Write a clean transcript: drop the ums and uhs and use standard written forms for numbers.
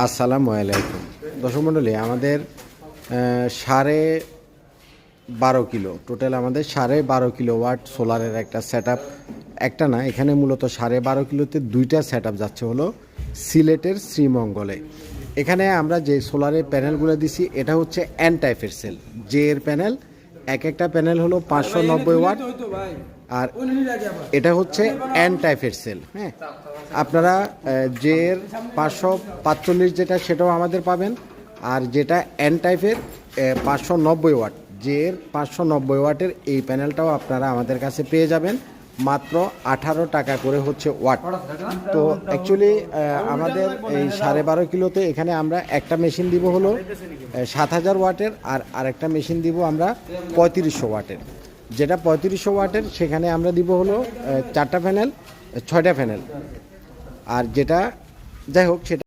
আসসালামু আলাইকুম দর্শক মণ্ডলী, আমাদের 12.5 কিলো টোটাল, আমাদের 12.5 কিলোওয়াট সোলারের একটা সেট আপ, একটা না, এখানে মূলত 12.5 কিলোতে দুইটা সেট আপ যাচ্ছে হলো সিলেটের শ্রীমঙ্গলে। এখানে আমরা যে সোলারের প্যানেলগুলো দিছি এটা হচ্ছে এন টাইপের সেল, জে এর প্যানেল। একটা প্যানেল হলো 590 ওয়াট, আর এটা হচ্ছে এন টাইপের সেল। হ্যাঁ, আপনারা জে এর 545 যেটা সেটাও আমাদের পাবেন, আর যেটা এন টাইপের 590 ওয়াট, জে এর 590 ওয়াটের এই প্যানেলটাও আপনারা আমাদের কাছে পেয়ে যাবেন মাত্র 18 টাকা করে হচ্ছে ওয়াট। তো অ্যাকচুয়ালি আমাদের এই 12.5 কিলোতে এখানে আমরা একটা মেশিন দিব হলো 7000 ওয়াটের, আর আরেকটা মেশিন দিব আমরা 3500 ওয়াটের। যেটা 3500 ওয়াটের সেখানে আমরা দিব হলো 4টা প্যানেল, 6টা প্যানেল, আর যেটা যাই হোক সেটা